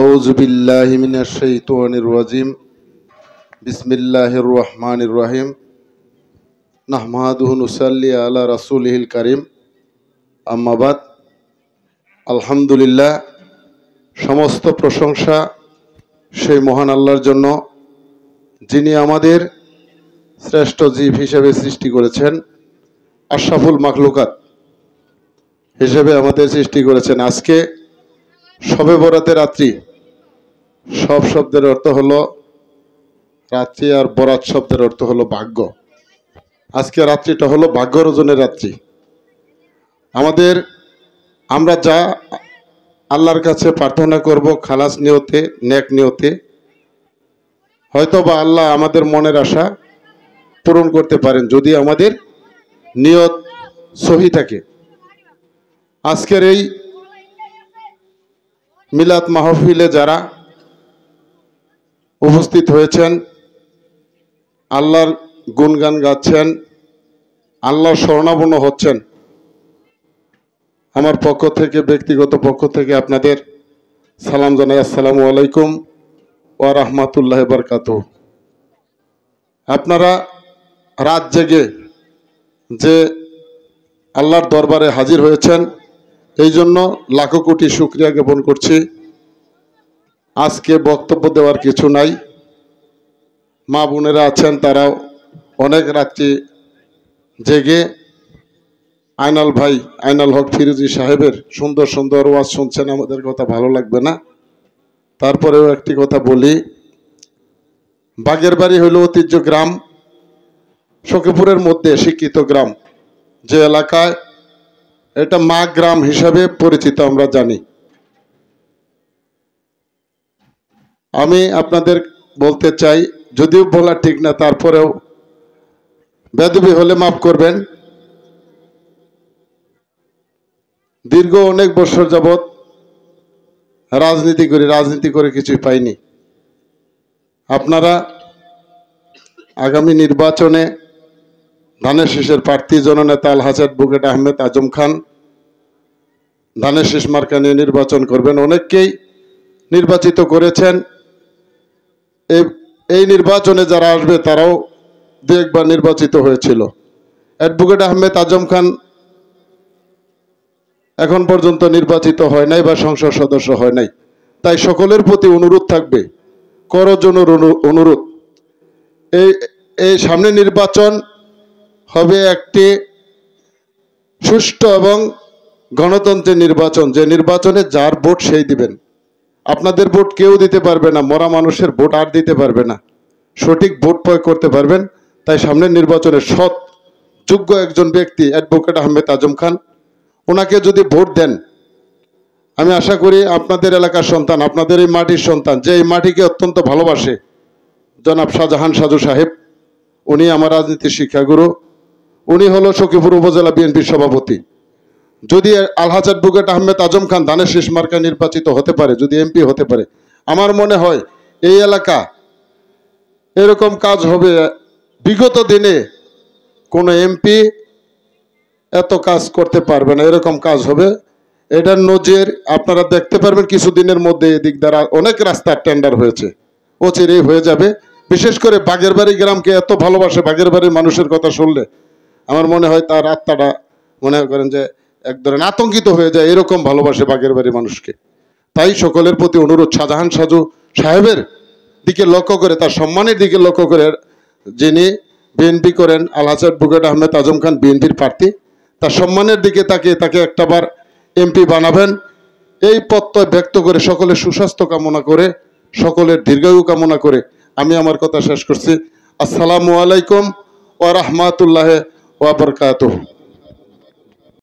আউযু বিল্লাহি মিনাশ শাইতানির রাজিম। বিসমিল্লাহির রহমানির রহিম। নাহমাদুহু নুসাল্লি আলা রাসূলিহিল কারীম। আম্মা বাদ। আলহামদুলিল্লাহ, সমস্ত প্রশংসা সেই মহান আল্লাহর জন্য, যিনি আমাদের শ্রেষ্ঠ জীব হিসেবে সৃষ্টি করেছেন, আশরাফুল মাখলুকাত হিসেবে আমাদের সৃষ্টি করেছেন। আজকে শবে বরাতের রাত্রি। সব শব্দের অর্থ হলো রাত্রি, আর বরাত শব্দের অর্থ হলো ভাগ্য। আজকে রাত্রিটা হলো ভাগ্য অর্জনের রাত্রি। আমরা যা আল্লাহর কাছে প্রার্থনা করব খালাস নিয়তে, নেক নিয়তে, হয়তো বা আল্লাহ আমাদের মনের আশা পূরণ করতে পারেন যদি আমাদের নিয়ত সহি থাকে। আজকের এই মিলাদ মাহফিলে যারা উপস্থিত হয়েছেন, আল্লাহর গুণগান গাচ্ছেন, আল্লাহর শরণাপন্ন হচ্ছেন, আমার পক্ষ থেকে, ব্যক্তিগত পক্ষ থেকে আপনাদের সালাম জানাই। আসসালামু আলাইকুম ওয়া রাহমাতুল্লাহি ওয়া বারাকাতুহু। আপনারা রাত জেগে যে আল্লাহর দরবারে হাজির হয়েছেন, এই জন্য লাখো কোটি শুকরিয়া জ্ঞাপন করছি। আজকে বক্তব্য দেওয়ার কিছু নাই। মা বোনেরা আছেন, তারাও অনেক রাত্রি জেগে আইনাল ভাই, আইনাল হক ফিরোজি সাহেবের সুন্দর সুন্দর ওয়াজ শুনছেন। আমাদের কথা ভালো লাগবে না, তারপরেও একটি কথা বলি। বাগের বাড়ি হইল ঐতিহ্য গ্রাম, সখীপুরের মধ্যে শিক্ষিত গ্রাম, যে এলাকায় এটা মা গ্রাম হিসাবে পরিচিত আমরা জানি। আমি আপনাদের বলতে চাই, যদিও বলা ঠিক না, তারপরেও বেদবি হলে মাফ করবেন। দীর্ঘ অনেক বছর যাবৎ রাজনীতি করে কিছুই পাইনি। আপনারা আগামী নির্বাচনে ধানের শীষের প্রার্থী জননেতা আলহাজ অ্যাডভোকেট আহমেদ আজম খান ধানের শীষ মার্কা নিয়ে নির্বাচন করবেন। অনেককেই নির্বাচিত করেছেন। এই নির্বাচনে যারা আসবে তারাও দু একবার নির্বাচিত হয়েছিল। অ্যাডভোকেট আহমেদ আজম খান এখন পর্যন্ত নির্বাচিত হয় নাই বা সংসদ সদস্য হয় নাই। তাই সকলের প্রতি অনুরোধ থাকবে, করজোড়ে অনুরোধ, এই সামনে নির্বাচন হবে একটি সুষ্ঠু এবং গণতন্ত্রের নির্বাচন, যে নির্বাচনে যার ভোট সেই দিবেন। আপনাদের ভোট কেউ দিতে পারবে না, মরা মানুষের ভোট আর দিতে পারবে না, সঠিক ভোট প্রয়োগ করতে পারবেন। তাই সামনের নির্বাচনে সৎ যোগ্য একজন ব্যক্তি অ্যাডভোকেট আহমেদ আজম খান, ওনাকে যদি ভোট দেন, আমি আশা করি আপনাদের এলাকার সন্তান, আপনাদের এই মাটির সন্তান, যে এই মাটিকে অত্যন্ত ভালোবাসে, জনাব শাহজাহান সাজু সাহেব, উনি আমার রাজনীতির শিক্ষাগুরু, উনি হলো সখীপুর উপজেলা বিএনপির সভাপতি। যদি আলহাজ অ্যাডভোকেট আহমেদ আজম খান ধানের শীষ মার্কায় নির্বাচিত হতে পারে, যদি এমপি হতে পারে, আমার মনে হয় এই এলাকা এরকম কাজ হবে, বিগত দিনে কোনো এমপি এত কাজ করতে পারবে না, এরকম কাজ হবে। এটার নজির আপনারা দেখতে পারবেন কিছুদিনের মধ্যে। এদিক দ্বারা অনেক রাস্তার টেন্ডার হয়েছে, অচিরেই হয়ে যাবে। বিশেষ করে বাগের বাড়ি গ্রামকে এত ভালোবাসে, বাগের বাড়ির মানুষের কথা শুনলে আমার মনে হয় তার আত্মাটা মনে করেন যে এক ধরনের আতঙ্কিত হয়ে যায়, এরকম ভালোবাসে বাগের বাড়ির মানুষকে। তাই সকলের প্রতি অনুরোধ, শাহজাহান সাজু সাহেবের দিকে লক্ষ্য করে, তার সম্মানের দিকে লক্ষ্য করে, যিনি বিএনপি করেন, আলহাজ অ্যাডভোকেট আহমেদ আজম খান বিএনপির প্রার্থী, তার সম্মানের দিকে তাকে একটাবার এমপি বানাবেন। এই প্রত্যয় ব্যক্ত করে, সকলের সুস্বাস্থ্য কামনা করে, সকলের দীর্ঘায়ু কামনা করে আমি আমার কথা শেষ করছি। আসসালামু আলাইকুম ওয়া রাহমাতুল্লাহি ওয়া বারাকাতুহু।